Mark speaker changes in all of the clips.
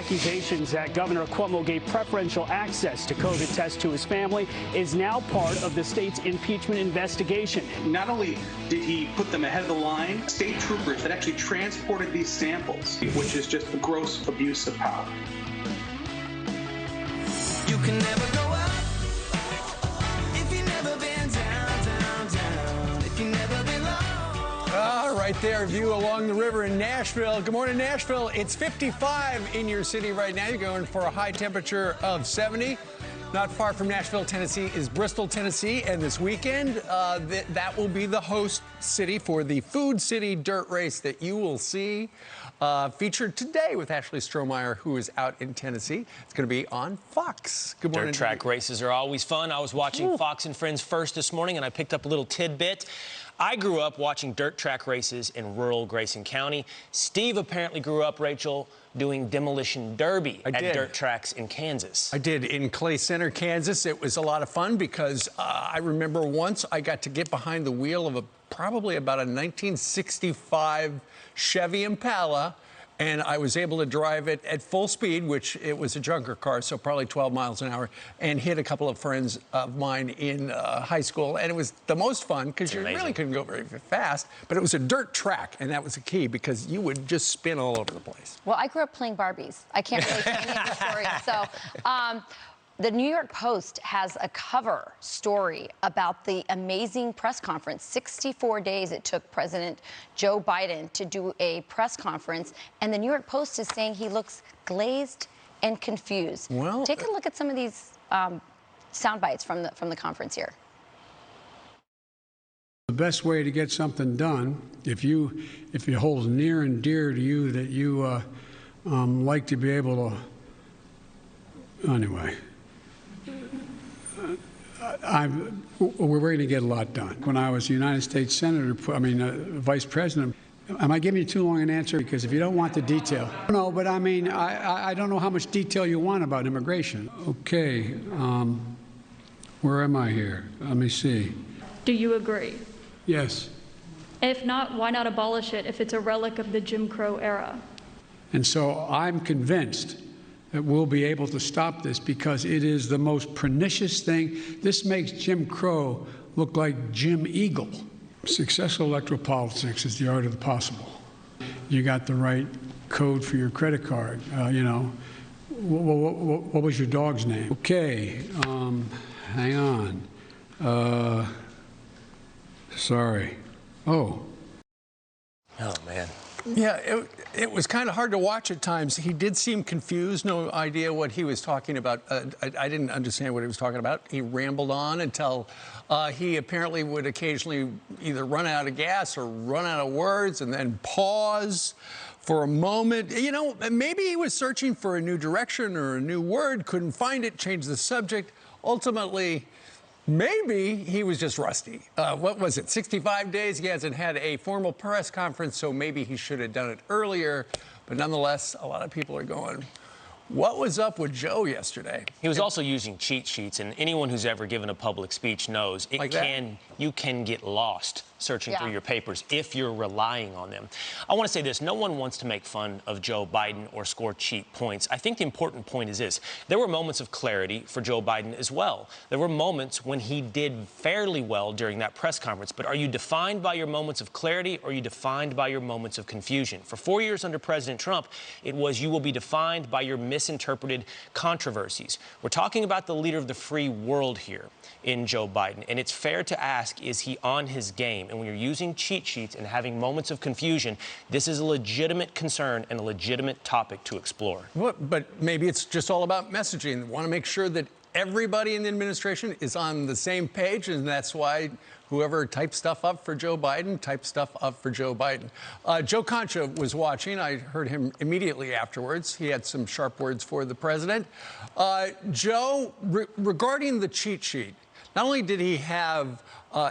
Speaker 1: accusations that Governor Cuomo gave preferential access to COVID tests to his family is now part of the state's impeachment investigation.
Speaker 2: Not only did he put them ahead of the line, state troopers that actually transported these samples, which is just a gross abuse of power.
Speaker 3: You can never go up if you've never been down, down, down. If you've never been low.
Speaker 4: Right there, view along the river in Nashville. Good morning, Nashville. It's 55 in your city right now. You're going for a high temperature of 70. Not far from Nashville, Tennessee is Bristol, Tennessee. And this weekend, that will be the host city for the Food City Dirt Race that you will see featured today with Ashley Strohmeyer, who is out in Tennessee. It's going to be on Fox. Good morning.
Speaker 5: Dirt track races are always fun. I was watching Fox and Friends first this morning, and I picked up a little tidbit. I grew up watching dirt track races in rural Grayson County. Steve apparently grew up, Rachel, doing demolition derby at dirt tracks in Kansas.
Speaker 4: I did, in Clay Center, Kansas. It was a lot of fun because I remember once I got to get behind the wheel of probably about a 1965 Chevy Impala, and I was able to drive it at full speed, which it was a junker car, so probably 12 miles an hour, and hit a couple of friends of mine in high school. And it was the most fun because you really couldn't go very fast, but it was a dirt track, and that was the key because you would just spin all over the place.
Speaker 6: Well, I grew up playing Barbies. I can't really tell any of the stories. So the New York Post has a cover story about the amazing press conference. 64 days it took President Joe Biden to do a press conference, and the New York Post is saying he looks glazed and confused. Well, take a look at some of these sound bites from the conference here.
Speaker 7: The best way to get something done, if it holds near and dear to you that you like to be able to, anyway. We're going to get a lot done. When I was United States Senator, Vice President, am I giving you too long an answer? Because if you don't want the detail. No, but I mean, I don't know how much detail you want about immigration. Okay, where am I here? Let me see.
Speaker 8: Do you agree?
Speaker 7: Yes.
Speaker 8: If not, why not abolish it if it's a relic of the Jim Crow era?
Speaker 7: And so I'm convinced that we'll be able to stop this because it is the most pernicious thing. This makes Jim Crow look like Jim Eagle. Successful electoral politics is the art of the possible. You got the right code for your credit card. What was your dog's name? Okay, hang on. Sorry. Oh,
Speaker 5: man.
Speaker 4: Yeah, it was kind of hard to watch at times. He did seem confused, no idea what he was talking about. I didn't understand what he was talking about. He rambled on until he apparently would occasionally either run out of gas or run out of words and then pause for a moment. You know, maybe he was searching for a new direction or a new word, couldn't find it, changed the subject. Ultimately, maybe he was just rusty. What was it, 65 days? He hasn't had a formal press conference, so maybe he should have done it earlier. But nonetheless, a lot of people are going, what was up with Joe yesterday?
Speaker 5: He was also using cheat sheets, and anyone who's ever given a public speech knows you can get lost searching through your papers if you're relying on them. I want to say this. No one wants to make fun of Joe Biden or score cheap points. I think the important point is this. There were moments of clarity for Joe Biden as well. There were moments when he did fairly well during that press conference. But are you defined by your moments of clarity or are you defined by your moments of confusion? For 4 years under President Trump, it was you will be defined by your misinterpreted controversies. We're talking about the leader of the free world here in Joe Biden. And it's fair to ask, is he on his game? And when you're using cheat sheets and having moments of confusion, this is a legitimate concern and a legitimate topic to explore.
Speaker 4: But maybe it's just all about messaging. They want to make sure that everybody in the administration is on the same page, and that's why whoever types stuff up for Joe Biden types stuff up for Joe Biden. Joe Concha was watching. I heard him immediately afterwards. He had some sharp words for the president. Joe, regarding the cheat sheet, not only did he have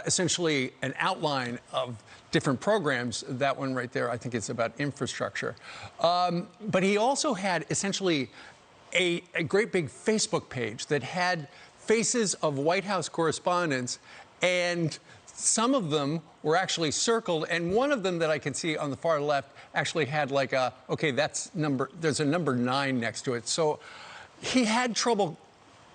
Speaker 4: essentially an outline of different programs, that one right there, I think it's about infrastructure, but he also had essentially a great big Facebook page that had faces of White House correspondents and some of them were actually circled, and one of them that I can see on the far left actually had like a, okay, there's a number 9 next to it. So he had trouble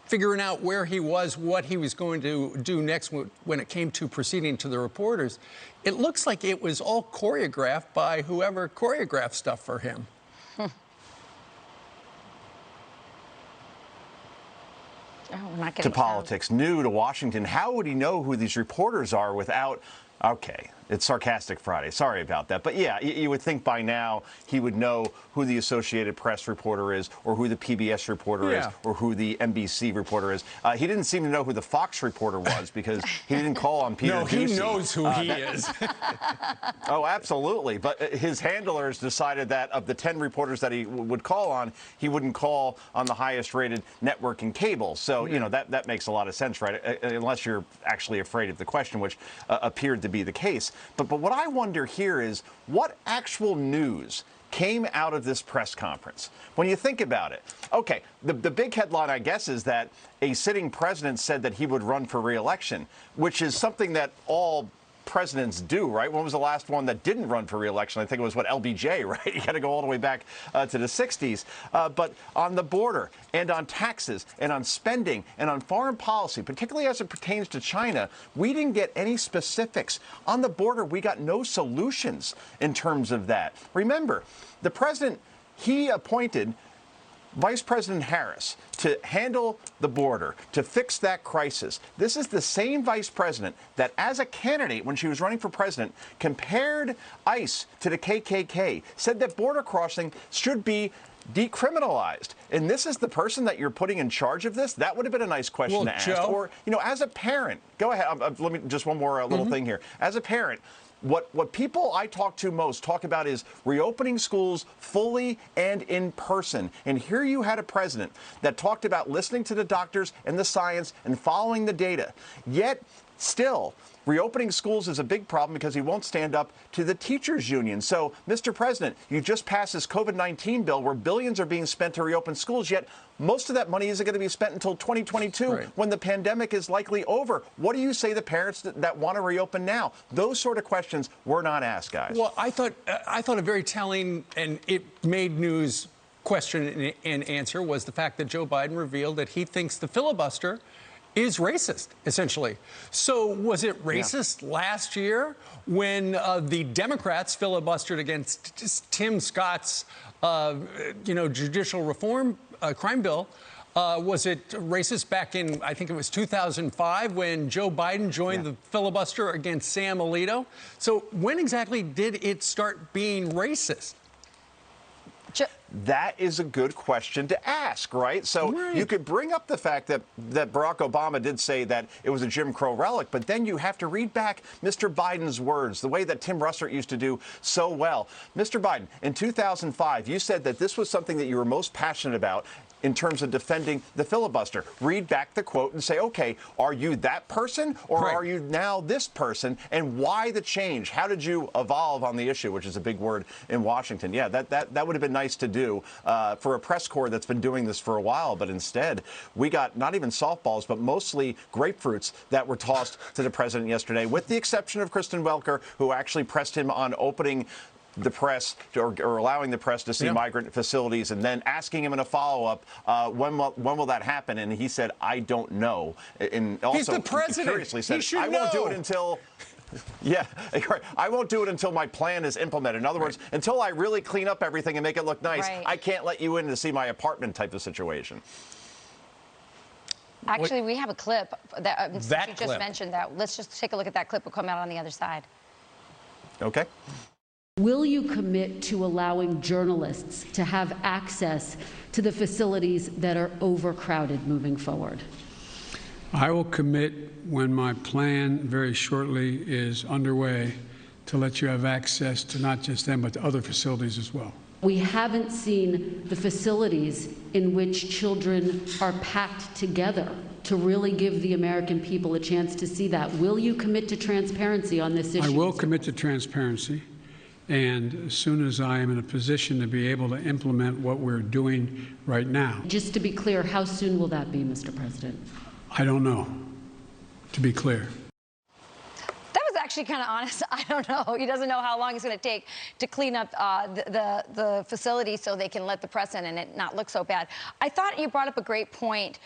Speaker 4: figuring out where he was, what he was going to do next when it came to proceeding to the reporters. It looks like it was all choreographed by whoever choreographed stuff for him.
Speaker 9: To politics, new to Washington. How would he know who these reporters are without... Okay, it's Sarcastic Friday. Sorry about that. But yeah, you would think by now he would know who the Associated Press reporter is, or who the PBS reporter is, or who the NBC reporter is. He didn't seem to know who the Fox reporter was because he didn't call on Peter Doocy.
Speaker 4: No, he knows who he is.
Speaker 9: Oh, absolutely. But his handlers decided that of the 10 reporters that he would call on, he wouldn't call on the highest-rated network and cable. So, you know, that makes a lot of sense, right? Unless you're actually afraid of the question, which appeared to be the case. But what I wonder here is what actual news came out of this press conference? When you think about it, okay, the big headline, I guess, is that a sitting president said that he would run for re-election, which is something that all presidents do, right? When was the last one that didn't run for re-election? I think it was, LBJ, right? You got to go all the way back to the 60s. But on the border and on taxes and on spending and on foreign policy, particularly as it pertains to China, we didn't get any specifics. On the border, we got no solutions in terms of that. Remember, the president, he appointed Vice President Harris to handle the border, to fix that crisis. This is the same vice president that, as a candidate, when she was running for president, compared ICE to the KKK, said that border crossing should be decriminalized. And this is the person that you're putting in charge of this? That would have been a nice question to ask.
Speaker 4: Joe?
Speaker 9: Or, you know, as a parent, go ahead. Let me just one more little thing here. As a parent, what people I talk to most talk about is reopening schools fully and in person. And here you had a president that talked about listening to the doctors and the science and following the data. Yet, still, reopening schools is a big problem because he won't stand up to the teachers union. So, Mr. President, you just passed this COVID-19 bill where billions are being spent to reopen schools, yet most of that money isn't going to be spent until 2022 when the pandemic is likely over. What do you say to parents that want to reopen now? Those sort of questions were not asked, guys.
Speaker 4: Well, I thought a very telling, and it made news, question and answer was the fact that Joe Biden revealed that he thinks the filibuster is racist, essentially. So was it racist last year when the Democrats filibustered against Tim Scott's, judicial reform crime bill? Was it racist back in, I think it was 2005, when Joe Biden joined the filibuster against Sam Alito? So when exactly did it start being racist?
Speaker 9: That is a good question to ask, right? So you could bring up the fact that Barack Obama did say that it was a Jim Crow relic, but then you have to read back Mr. Biden's words, the way that Tim Russert used to do so well. Mr. Biden, in 2005, you said that this was something that you were most passionate about in terms of defending the filibuster. Read back the quote and say, okay, are you that person or are you now this person? And why the change? How did you evolve on the issue, which is a big word in Washington? Yeah, that would have been nice to do for a press corps that's been doing this for a while. But instead, we got not even softballs, but mostly grapefruits that were tossed to the president yesterday, with the exception of Kristen Welker, who actually pressed him on opening the press or allowing the press to see migrant facilities, and then asking him in a follow-up, when will that happen? And he said, I don't know. And also,
Speaker 4: he's the president.
Speaker 9: Curiously said,
Speaker 4: I
Speaker 9: won't do it until... Yeah, I won't do it until my plan is implemented. In other words, until I really clean up everything and make it look nice, I can't let you in to see my apartment type of situation.
Speaker 6: Actually, we have a clip that you just mentioned that. Let's just take a look at that clip. We'll come out on the other side.
Speaker 9: Okay.
Speaker 10: Will you commit to allowing journalists to have access to the facilities that are overcrowded moving forward?
Speaker 7: I will commit when my plan very shortly is underway to let you have access to not just them, but to other facilities as well.
Speaker 10: We haven't seen the facilities in which children are packed together to really give the American people a chance to see that. Will you commit to transparency on this issue?
Speaker 7: I will commit to transparency. And as soon as I am in a position to be able to implement what we're doing right now.
Speaker 10: Just to be clear, how soon will that be, Mr. President?
Speaker 7: I don't know, to be clear.
Speaker 6: actually kind of honest. I don't know. He doesn't know how long it's going to take to clean up the facility so they can let the press in and it not look so bad. I thought you brought up a great point,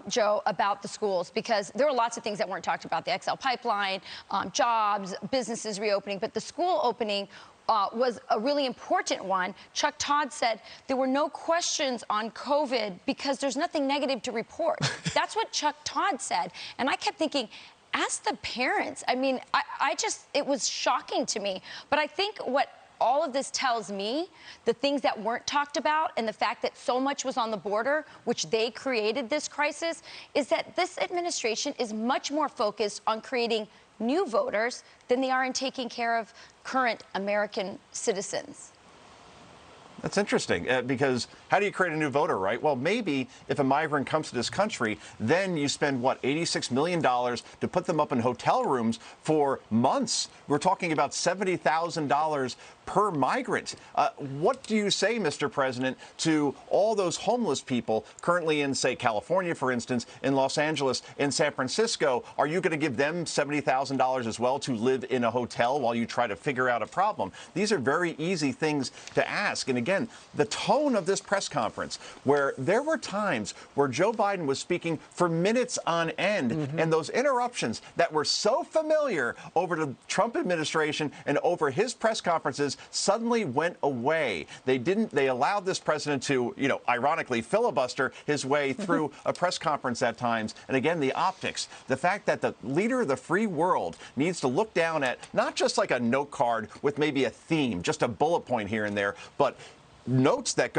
Speaker 6: Joe, about the schools, because there were lots of things that weren't talked about. The XL pipeline, jobs, businesses reopening, but the school opening was a really important one. Chuck Todd said there were no questions on COVID because there's nothing negative to report. That's what Chuck Todd said. And I kept thinking, ask the parents. I mean, it was shocking to me. But I think what all of this tells me, the things that weren't talked about and the fact that so much was on the border, which they created this crisis, is that this administration is much more focused on creating new voters than they are in taking care of current American citizens.
Speaker 9: That's interesting, because how do you create a new voter, right? Well, maybe if a migrant comes to this country, then you spend, what, $86 million to put them up in hotel rooms for months. We're talking about $70,000 per migrant. What do you say, Mr. President, to all those homeless people currently in, say, California, for instance, in Los Angeles, in San Francisco? Are you going to give them $70,000 as well to live in a hotel while you try to figure out a problem? These are very easy things to ask. And again, the tone of this press conference, where there were times where Joe Biden was speaking for minutes on end, and those interruptions that were so familiar over the Trump administration and over his press conferences suddenly went away. They allowed this president to, ironically filibuster his way through a press conference at times. And again, the optics, the fact that the leader of the free world needs to look down at not just like a note card with maybe a theme, just a bullet point here and there, but notes that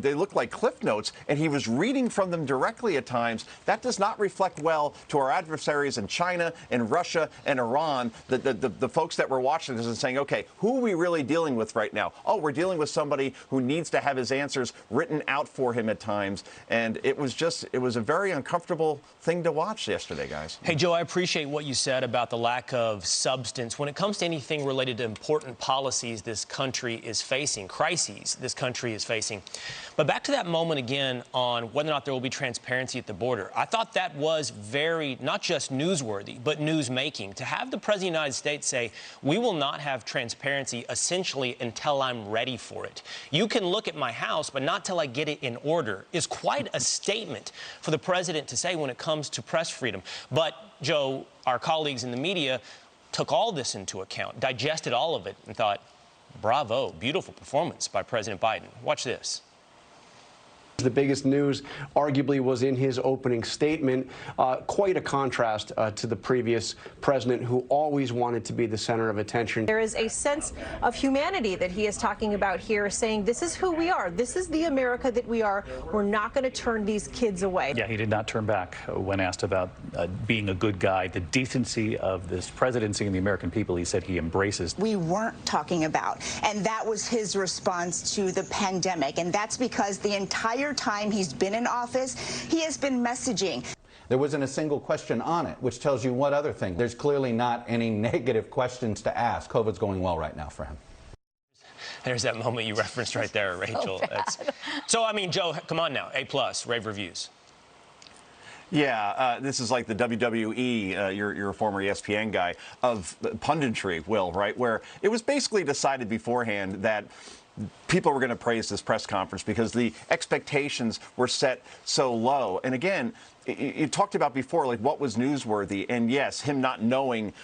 Speaker 9: they look like cliff notes, and he was reading from them directly at times. That does not reflect well to our adversaries in China and Russia and Iran, the folks that were watching this and saying, okay, who are we really dealing with right now? Oh, we're dealing with somebody who needs to have his answers written out for him at times. And it was a very uncomfortable thing to watch yesterday, guys.
Speaker 5: Hey, Joe, I appreciate what you said about the lack of substance. When it comes to anything related to important policies this country is facing, crises this country is facing. But back to that moment again on whether or not there will be transparency at the border. I thought that was very, not just newsworthy, but news-making. To have the President of the United States say, we will not have transparency essentially until I'm ready for it. You can look at my house, but not till I get it in order, is quite a statement for the President to say when it comes to press freedom. But, Joe, our colleagues in the media took all this into account, digested all of it, and thought, bravo, beautiful performance by President Biden. Watch this.
Speaker 11: The biggest news arguably was in his opening statement. Quite a contrast to the previous president, who always wanted to be the center of attention.
Speaker 12: There is a sense of humanity that he is talking about here, saying this is who we are. This is the America that we are. We're not going to turn these kids away.
Speaker 13: Yeah, he did not turn back when asked about being a good guy. The decency of this presidency and the American people, he said he embraces.
Speaker 14: We weren't talking about, and that was his response to the pandemic. And that's because the entire time he's been in office, he has been messaging.
Speaker 15: There wasn't a single question on it, which tells you what other thing. There's clearly not any negative questions to ask. COVID's going well right now for him.
Speaker 5: There's that moment you referenced right there, Rachel. So, I mean, Joe, come on now. A+, rave reviews.
Speaker 9: Yeah, this is like the WWE, you're a former ESPN guy, of punditry, Will, right? Where it was basically decided beforehand that people were going to praise this press conference because the expectations were set so low. And again, you talked about before, like, what was newsworthy. And yes, him not knowing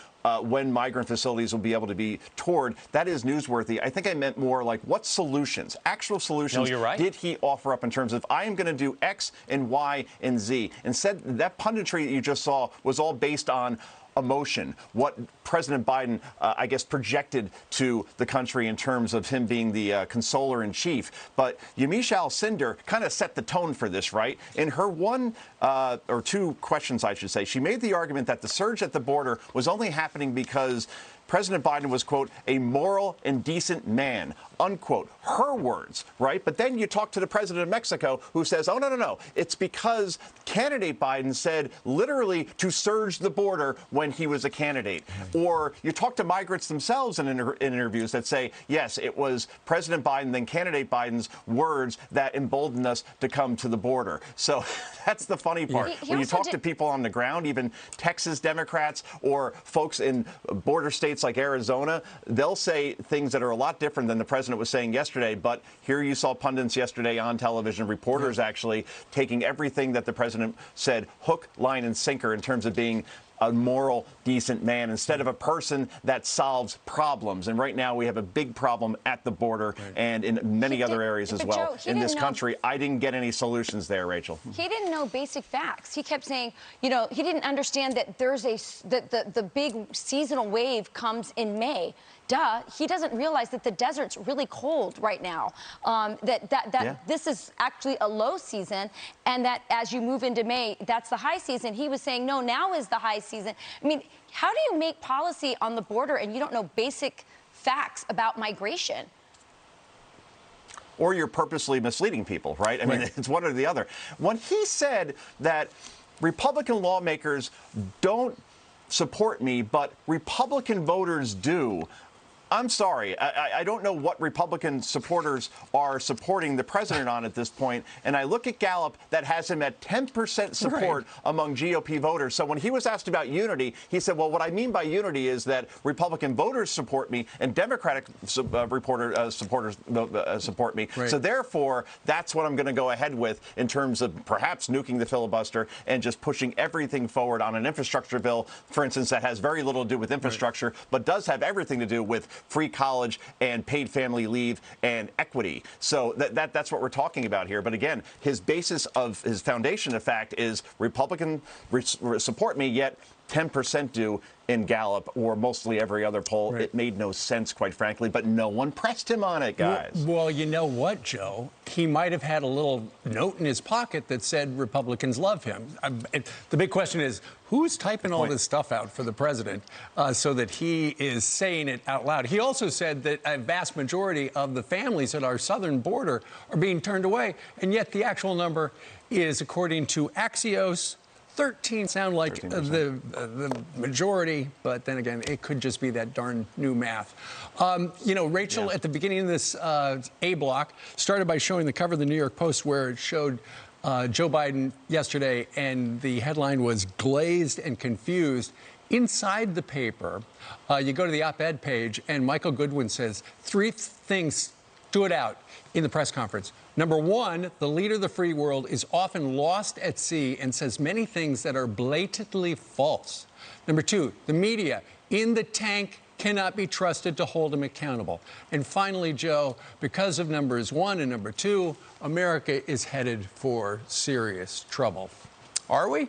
Speaker 9: when migrant facilities will be able to be toured, that is newsworthy. I think I meant more like what solutions, actual solutions, did he offer up in terms of, I am going to do X and Y and Z. Instead, that punditry that you just saw was all based on emotion, what President Biden, I guess, projected to the country in terms of him being the consoler in chief. But Yamiche Alcindor kind of set the tone for this, right? In her one or two questions, I should say, she made the argument that the surge at the border was only happening because President Biden was, quote, a moral and decent man. unquote. Her words, right? But then you talk to the president of Mexico who says, oh, no. It's because candidate Biden said literally to surge the border when he was a candidate. Or you talk to migrants themselves in interviews that say, yes, it was President Biden, then candidate Biden's words that emboldened us to come to the border. So that's the funny part. When you talk to people on the ground, even Texas Democrats or folks in border states like Arizona, they'll say things that are a lot different than the president was saying yesterday. But here you saw pundits yesterday on television, reporters actually taking everything that the president said hook, line, and sinker in terms of being a moral, decent man instead of a person that solves problems. And right now we have a big problem at the border and in many other areas as well.
Speaker 6: Joe,
Speaker 9: in this country, I didn't get any solutions there, Rachel.
Speaker 6: He didn't know basic facts. He kept saying, you know, he didn't understand that there's the big seasonal wave comes in May. Duh, he doesn't realize that the desert's really cold right now, this is actually a low season, and that as you move into May, that's the high season. He was saying, no, now is the high season. I mean, how do you make policy on the border and you don't know basic facts about migration?
Speaker 9: Or you're purposely misleading people, right? I mean, it's one or the other. When he said that Republican lawmakers don't support me, but Republican voters do, I'm sorry. I don't know what Republican supporters are supporting the president on at this point. And I look at Gallup that has him at 10% support among GOP voters. So when he was asked about unity, he said, well, what I mean by unity is that Republican voters support me and Democratic supporters support me. So therefore, that's what I'm going to go ahead with in terms of perhaps nuking the filibuster and just pushing everything forward on an infrastructure bill, for instance, that has very little to do with infrastructure, but does have everything to do with free college and paid family leave and equity. So that's what we're talking about here. But again, his basis of his foundation, in fact, is Republican support me, yet 10% do in Gallup or mostly every other poll. It made no sense, quite frankly, but no one pressed him on it, guys.
Speaker 4: Well, you know what, Joe? He might have had a little note in his pocket that said Republicans love him. The big question is, who's typing all this stuff out for the president so that he is saying it out loud? He also said that a vast majority of the families at our southern border are being turned away, and yet the actual number is, according to Axios, 13 sound like the majority, but then again, it could just be that darn new math. You know, Rachel, at the beginning of this A block, started by showing the cover of the New York Post where it showed Joe Biden yesterday, and the headline was glazed and confused. Inside the paper, you go to the op-ed page, and Michael Goodwin says 3 things stood out in the press conference. Number one, the leader of the free world is often lost at sea and says many things that are blatantly false. Number two, the media in the tank cannot be trusted to hold him accountable. And finally, Joe, because of numbers 1 and number 2, America is headed for serious trouble. Are we?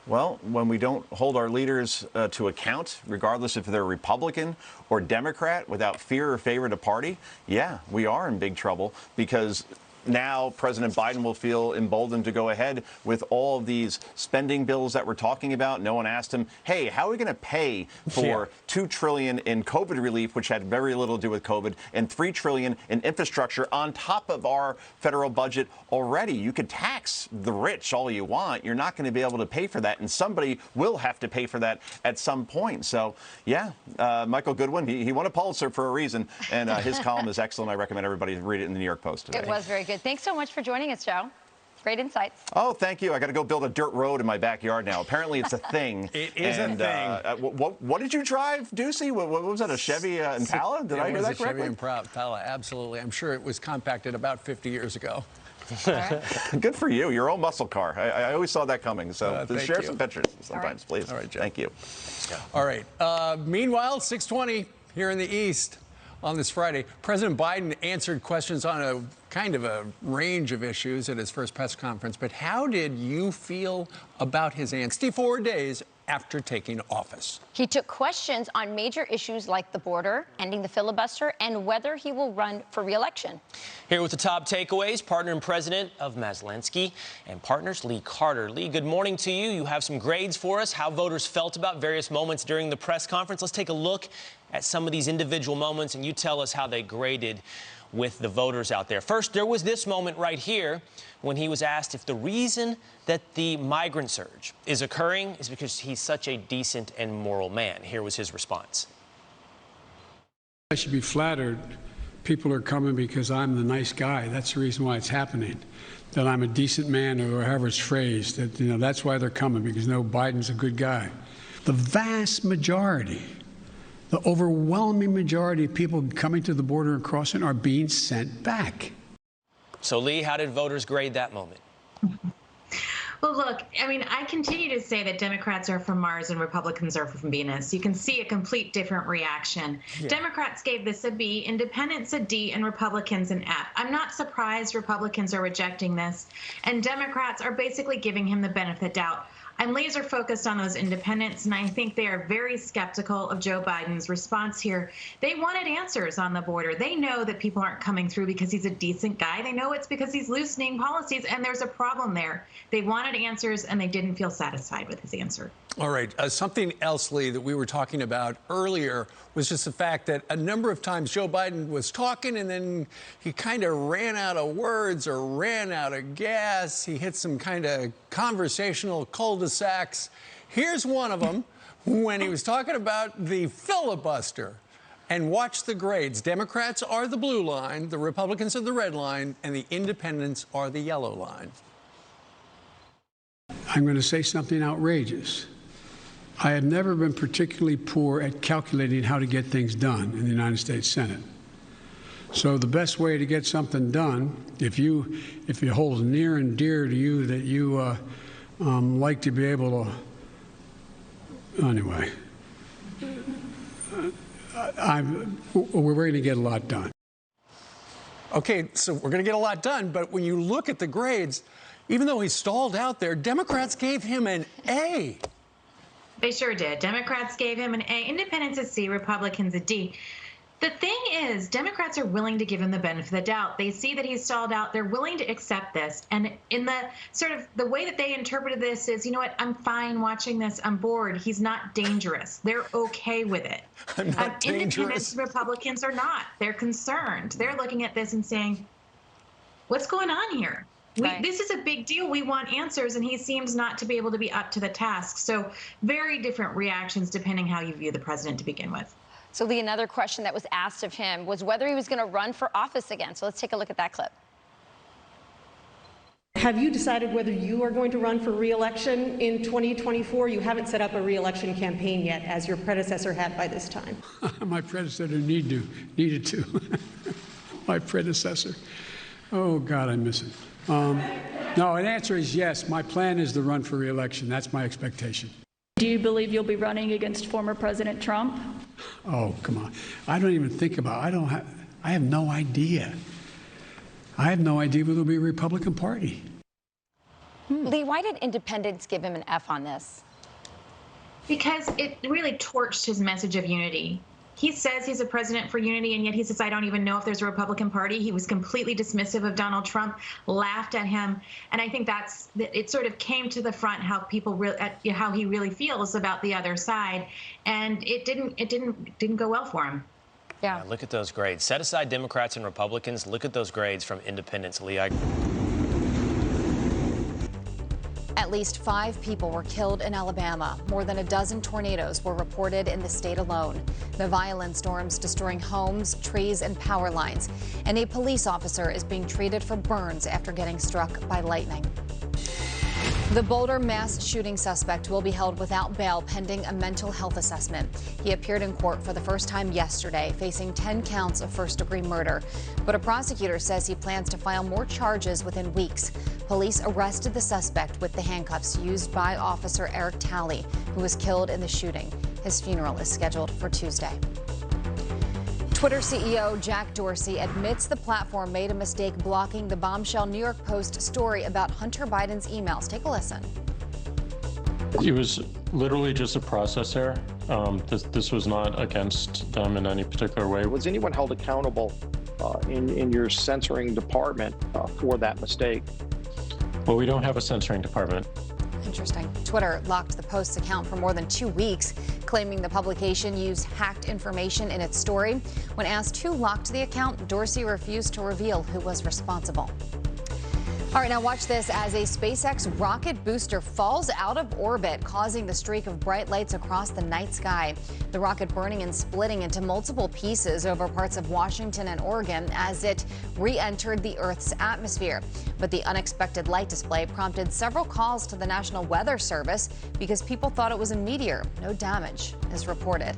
Speaker 9: Well, when we don't hold our leaders to account, regardless if they're Republican or Democrat, without fear or favor to party, yeah, we are in big trouble because now President Biden will feel emboldened to go ahead with all of these spending bills that we're talking about. No one asked him, hey, how are we going to pay for $2 trillion in COVID relief, which had very little to do with COVID, and $3 trillion in infrastructure on top of our federal budget already? You could tax the rich all you want. You're not going to be able to pay for that, and somebody will have to pay for that at some point. So, yeah, Michael Goodwin, he won a Pulitzer for a reason, and his column is excellent. I recommend everybody read it in the New York Post today.
Speaker 6: It was very good. Thanks so much for joining us, Joe. Great insights.
Speaker 9: Oh, thank you. I got to go build a dirt road in my backyard now. Apparently, it's a thing.
Speaker 4: It is a thing.
Speaker 9: What did you drive, Deucey? What was that, a Chevy Impala? Did I hear that correctly?
Speaker 4: Chevy Impala, absolutely. I'm sure it was compacted about 50 years ago.
Speaker 9: Good for you. Your own muscle car. I always saw that coming. So share some pictures sometimes, please.
Speaker 4: All right, Joe.
Speaker 9: Thank you.
Speaker 4: All right. Meanwhile, 6:20 here in the East. On this Friday, President Biden answered questions on a kind of a range of issues at his first press conference. But how did you feel about his answer? 64 days after taking office.
Speaker 6: He took questions on major issues like the border, ending the filibuster, and whether he will run for re-election.
Speaker 5: Here with the top takeaways, partner and president of Maslansky and Partners, Lee Carter. Lee, good morning to you. You have some grades for us, how voters felt about various moments during the press conference. Let's take a look at some of these individual moments, and you tell us how they graded with the voters out there. First, there was this moment right here when he was asked if the reason that the migrant surge is occurring is because he's such a decent and moral man. Here was his response.
Speaker 7: I should be flattered. People are coming because I'm the nice guy. That's the reason why it's happening. That I'm a decent man, or however it's phrased. That, you know, that's why they're coming, because no, Biden's a good guy. The vast majority, the overwhelming majority of people coming to the border and crossing are being sent back.
Speaker 5: So, Lee, how did voters grade that moment?
Speaker 16: Well, look, I mean, I continue to say that Democrats are from Mars and Republicans are from Venus. You can see a complete different reaction. Yeah. Democrats gave this a B, Independents a D, and Republicans an F. I'm not surprised Republicans are rejecting this, and Democrats are basically giving him the benefit of the doubt. I'm laser focused on those independents, and I think they are very skeptical of Joe Biden's response here. They wanted answers on the border. They know that people aren't coming through because he's a decent guy. They know it's because he's loosening policies, and there's a problem there. They wanted answers, and they didn't feel satisfied with his answer.
Speaker 4: All right. Something else, Lee, that we were talking about earlier was just the fact that a number of times Joe Biden was talking and then he kind of ran out of words or ran out of gas. He hit some kind of conversational cul-de-sacs. Here's one of them when he was talking about the filibuster. And watch the grades. Democrats are the blue line, the Republicans are the red line, and the independents are the yellow line.
Speaker 7: I'm going to say something outrageous. I have never been particularly poor at calculating how to get things done in the United States Senate. So the best way to get something done, if it holds near and dear to you that you like to be able to, anyway, we're going to get a lot done.
Speaker 4: Okay, so we're going to get a lot done, but when you look at the grades, even though he stalled out there, Democrats gave him an A.
Speaker 16: They sure did. Democrats gave him an A, Independents a C, Republicans a D. The thing is, Democrats are willing to give him the benefit of the doubt. They see that he's stalled out. They're willing to accept this. And in the sort of the way that they interpreted this is, you know what, I'm fine watching this. I'm bored. He's not dangerous. They're okay with it.
Speaker 4: I'm not dangerous.
Speaker 16: Independents and Republicans are not. They're concerned. They're looking at this and saying, what's going on here? This is a big deal. We want answers, and he seems not to be able to be up to the task. So very different reactions depending how you view the president to begin with.
Speaker 6: So, Lee, another question that was asked of him was whether he was going to run for office again. So let's take a look at that clip.
Speaker 12: Have you decided whether you are going to run for re-election in 2024? You haven't set up a re-election campaign yet, as your predecessor had by this time.
Speaker 7: My predecessor needed to. My predecessor. Oh, God, I miss it. No, an answer is yes. My plan is to run for re-election. That's my expectation.
Speaker 8: Do you believe you'll be running against former President Trump?
Speaker 7: Oh, come on. I don't even think about it. I have no idea. I have no idea whether it'll be a Republican Party.
Speaker 6: Lee, why did independents give him an F on this?
Speaker 16: Because it really torched his message of unity. He says he's a president for unity, and yet he says, I don't even know if there's a Republican Party. He was completely dismissive of Donald Trump, laughed at him. And I think it sort of came to the front how how he really feels about the other side. And it didn't go well for him.
Speaker 6: Yeah.
Speaker 5: Look at those grades. Set aside Democrats and Republicans. Look at those grades from independents. Lee,
Speaker 6: At least 5 people were killed in Alabama. More than a dozen tornadoes were reported in the state alone. The violent storms destroying homes, trees, and power lines. And a police officer is being treated for burns after getting struck by lightning. The Boulder mass shooting suspect will be held without bail pending a mental health assessment. He appeared in court for the first time yesterday, facing 10 counts of first-degree murder. But a prosecutor says he plans to file more charges within weeks. Police arrested the suspect with the handcuffs used by Officer Eric Talley, who was killed in the shooting. His funeral is scheduled for Tuesday. Twitter CEO Jack Dorsey admits the platform made a mistake blocking the bombshell New York Post story about Hunter Biden's emails. Take a listen.
Speaker 17: It was literally just a process error. This was not against them in any particular way.
Speaker 18: Was anyone held accountable in your censoring department for that mistake?
Speaker 17: Well, we don't have a censoring department.
Speaker 19: Interesting. Twitter locked the Post's account for more than 2 weeks, claiming the publication used hacked information in its story. When asked who locked the account, Dorsey refused to reveal who was responsible. All right, now watch this as a SpaceX rocket booster falls out of orbit, causing the streak of bright lights across the night sky. The rocket burning and splitting into multiple pieces over parts of Washington and Oregon as it re-entered the Earth's atmosphere. But the unexpected light display prompted several calls to the National Weather Service because people thought it was a meteor. No damage is reported.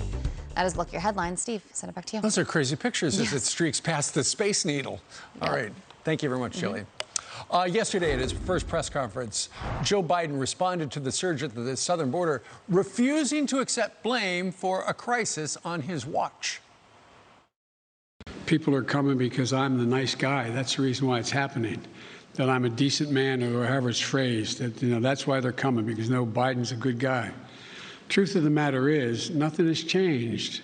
Speaker 19: That is Look Your Headlines. Steve, send it back to you.
Speaker 4: Those are crazy pictures as it streaks past the Space Needle. All right. Thank you very much, Jillian. Yesterday at his first press conference, Joe Biden responded to the surge at the southern border, refusing to accept blame for a crisis on his watch.
Speaker 7: People are coming because I'm the nice guy. That's the reason why it's happening. That I'm a decent man, or however it's phrased. That, that's why they're coming, because no, Biden's a good guy. Truth of the matter is, nothing has changed.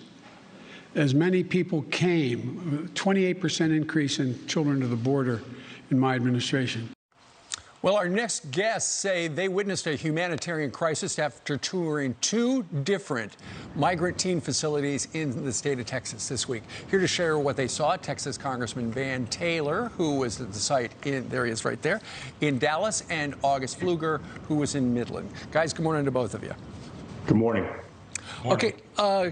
Speaker 7: As many people came, 28% increase in children to the border in my administration.
Speaker 4: Well, our next guests say they witnessed a humanitarian crisis after touring 2 different migrant teen facilities in the state of Texas this week. Here to share what they saw, Texas Congressman Van Taylor, who was at the site there he is right there, in Dallas, and August Pfluger, who was in Midland. Guys, good morning to both of you.
Speaker 20: Good morning.
Speaker 4: Okay,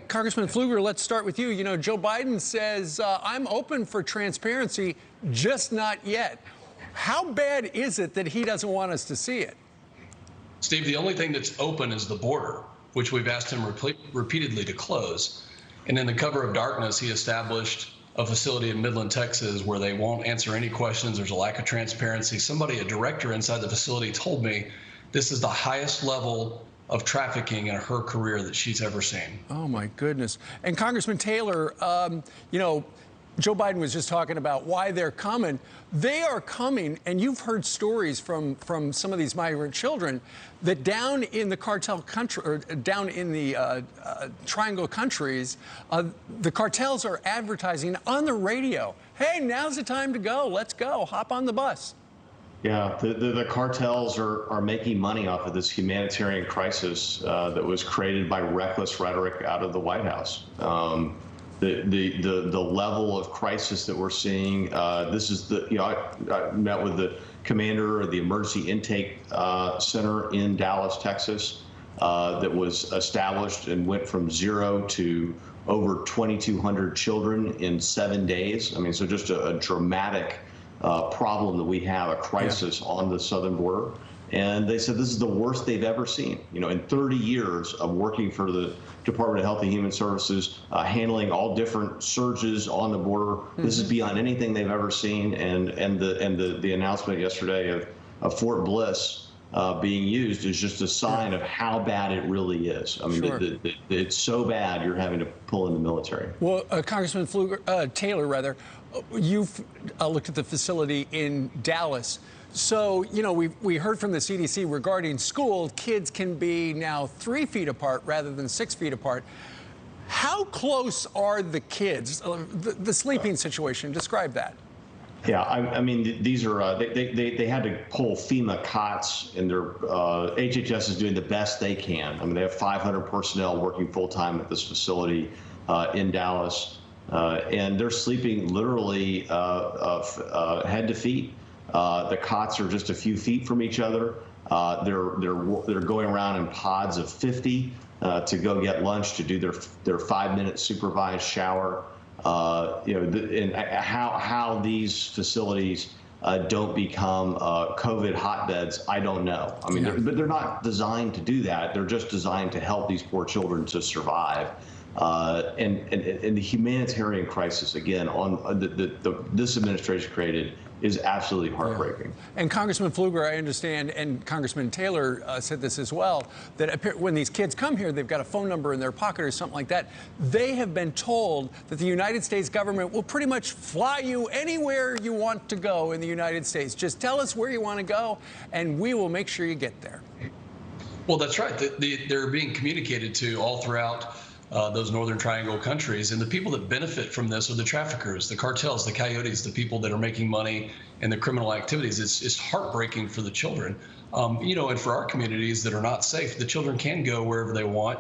Speaker 4: Congressman Pfluger, let's start with you. You know, Joe Biden says, I'm open for transparency, just not yet. How bad is it that he doesn't want us to see it?
Speaker 20: Steve, the only thing that's open is the border, which we've asked him repeatedly to close. And in the cover of darkness, he established a facility in Midland, Texas, where they won't answer any questions. There's a lack of transparency. A director inside the facility told me this is the highest level of trafficking in her career that she's ever seen.
Speaker 4: Oh, my goodness. And Congressman Taylor, you know, Joe Biden was just talking about why they're coming. They are coming, and you've heard stories from some of these migrant children that down in the cartel country, or down in the triangle countries, the cartels are advertising on the radio, hey, now's the time to go. Let's go. Hop on the bus.
Speaker 20: Yeah, the cartels are making money off of this humanitarian crisis that was created by reckless rhetoric out of the White House. The level of crisis that we're seeing. This is I met with the commander of the emergency intake center in Dallas, Texas, that was established and went from 0 to over 2,200 children in 7 days. I mean, so just a dramatic problem that we have, a crisis on the southern border. And they said this is the worst they've ever seen. You know, in 30 years of working for the Department of Health and Human Services, handling all different surges on the border, this is beyond anything they've ever seen. And the announcement yesterday of Fort Bliss being used is just a sign of how bad it really is. I mean, it's so bad you're having to pull in the military.
Speaker 4: Well, Congressman Taylor, rather, you've looked at the facility in Dallas. So, you know, we heard from the CDC regarding school, kids can be now 3 feet apart rather than 6 feet apart. How close are the kids? The sleeping situation, describe that.
Speaker 20: Yeah, I mean, these are, they had to pull FEMA cots, and their HHS is doing the best they can. I mean, they have 500 personnel working full-time at this facility in Dallas, and they're sleeping literally head to feet. The cots are just a few feet from each other. They're going around in pods of 50 to go get lunch, to do their 5-minute supervised shower. You know, and how these facilities don't become COVID hotbeds, I don't know. I mean, but they're not designed to do that. They're just designed to help these poor children to survive. And the humanitarian crisis, again, on this administration created, is absolutely heartbreaking.
Speaker 4: Yeah. And Congressman Pfluger, I understand, and Congressman Taylor said this as well, that when these kids come here, they've got a phone number in their pocket or something like that. They have been told that the United States government will pretty much fly you anywhere you want to go in the United States. Just tell us where you want to go, and we will make sure you get there.
Speaker 21: Well, that's right. They're being communicated to all throughout those Northern Triangle countries. And the people that benefit from this are the traffickers, the cartels, the coyotes, the people that are making money in the criminal activities. It's heartbreaking for the children. And for our communities that are not safe, the children can go wherever they want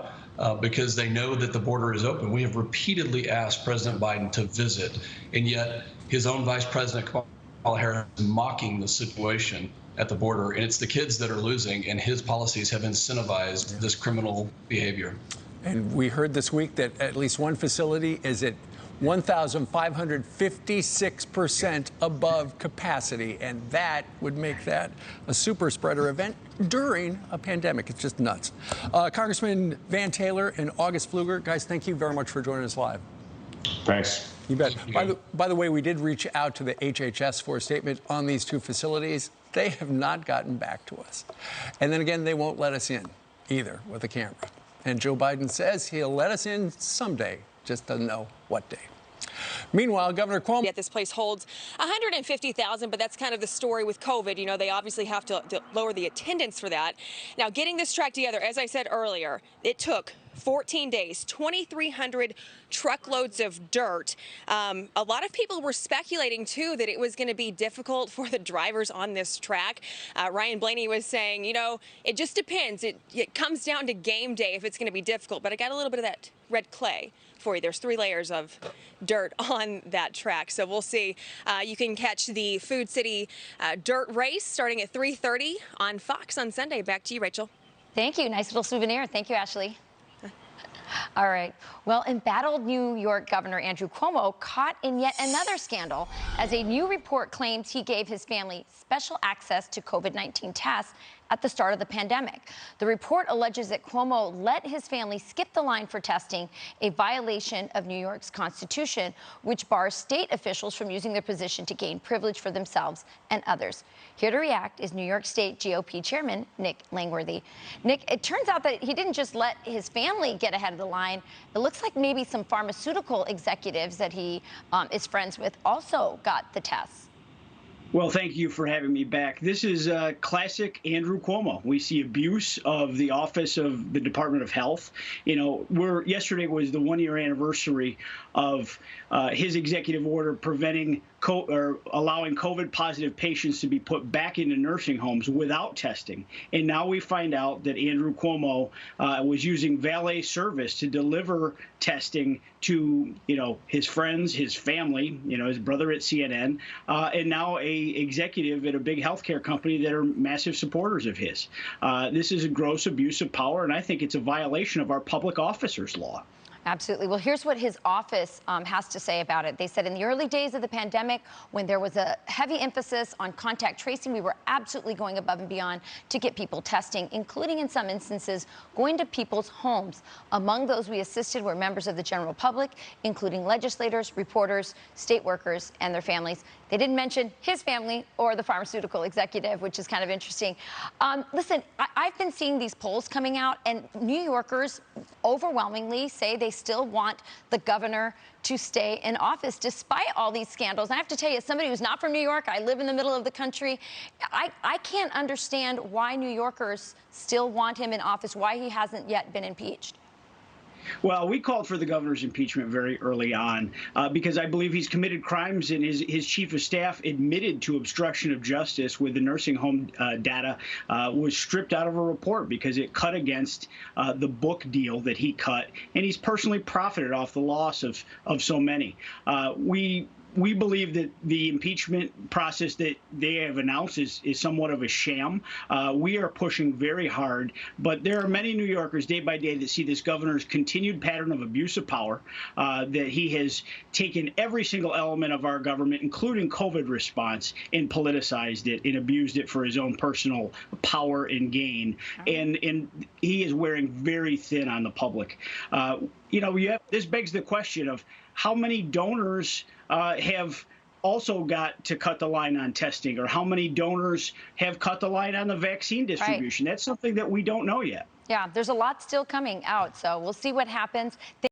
Speaker 21: because they know that the border is open. We have repeatedly asked President Biden to visit, and yet his own Vice President, Kamala Harris, is mocking the situation at the border, and it's the kids that are losing, and his policies have incentivized this criminal behavior.
Speaker 4: And we heard this week that at least one facility is at 1,556% above capacity, and that would make that a super spreader event during a pandemic. It's just nuts. Congressman Van Taylor and August Pfluger, guys, thank you very much for joining us live.
Speaker 20: Thanks.
Speaker 4: You bet. By the way, we did reach out to the HHS for a statement on these two facilities. They have not gotten back to us. And then again, they won't let us in either with a camera. And Joe Biden says he'll let us in someday, just doesn't know what day. Meanwhile, Governor Cuomo.
Speaker 22: Yet this place holds 150,000, but that's kind of the story with COVID. You know, they obviously have to lower the attendance for that. Now, getting this track together, as I said earlier, it took 14 days, 2,300 truckloads of dirt. A lot of people were speculating, too, that it was going to be difficult for the drivers on this track. Ryan Blaney was saying, you know, it just depends. It comes down to game day if it's going to be difficult. But I got a little bit of that red clay for you. There's 3 layers of dirt on that track. So we'll see. You can catch the Food City Dirt Race starting at 3:30 on Fox on Sunday. Back to you, Rachel.
Speaker 6: Thank you. Nice little souvenir. Thank you, Ashley. All right. Well, embattled New York Governor Andrew Cuomo caught in yet another scandal as a new report claims he gave his family special access to COVID-19 tests at the start of the pandemic. The report alleges that Cuomo let his family skip the line for testing, a violation of New York's Constitution, which bars state officials from using their position to gain privilege for themselves and others. Here to react is New York State GOP Chairman Nick Langworthy. Nick, it turns out that he didn't just let his family get ahead of the line. It looks like maybe some pharmaceutical executives that he is friends with also got the tests.
Speaker 23: Well, thank you for having me back. This is classic Andrew Cuomo. We see abuse of the office of the Department of Health. You know, yesterday was the 1-year anniversary of his executive order preventing allowing COVID-positive patients to be put back into nursing homes without testing. And now we find out that Andrew Cuomo was using valet service to deliver testing to, his friends, his family, his brother at CNN, and now a executive at a big healthcare company that are massive supporters of his. This is a gross abuse of power, and I think it's a violation of our public officers law.
Speaker 6: Absolutely. Well, here's what his office has to say about it. They said in the early days of the pandemic, when there was a heavy emphasis on contact tracing, we were absolutely going above and beyond to get people testing, including in some instances going to people's homes. Among those we assisted were members of the general public, including legislators, reporters, state workers, and their families. They didn't mention his family or the pharmaceutical executive, which is kind of interesting. Listen, I've been seeing these polls coming out, and New Yorkers overwhelmingly say they still want the governor to stay in office despite all these scandals. And I have to tell you, as somebody who's not from New York, I live in the middle of the country, I can't understand why New Yorkers still want him in office, why he hasn't yet been impeached.
Speaker 23: Well, we called for the governor's impeachment very early on because I believe he's committed crimes, and his chief of staff admitted to obstruction of justice with the nursing home data was stripped out of a report because it cut against the book deal that he cut, and he's personally profited off the loss of so many. We believe that the impeachment process that they have announced is somewhat of a sham. We are pushing very hard, but there are many New Yorkers day by day that see this governor's continued pattern of abuse of power, that he has taken every single element of our government, including COVID response, and politicized it and abused it for his own personal power and gain. And he is wearing very thin on the public. This begs the question of how many donors have also got to cut the line on testing, or how many donors have cut the line on the vaccine distribution. Right. That's something that we don't know yet.
Speaker 6: Yeah, there's a lot still coming out, so we'll see what happens.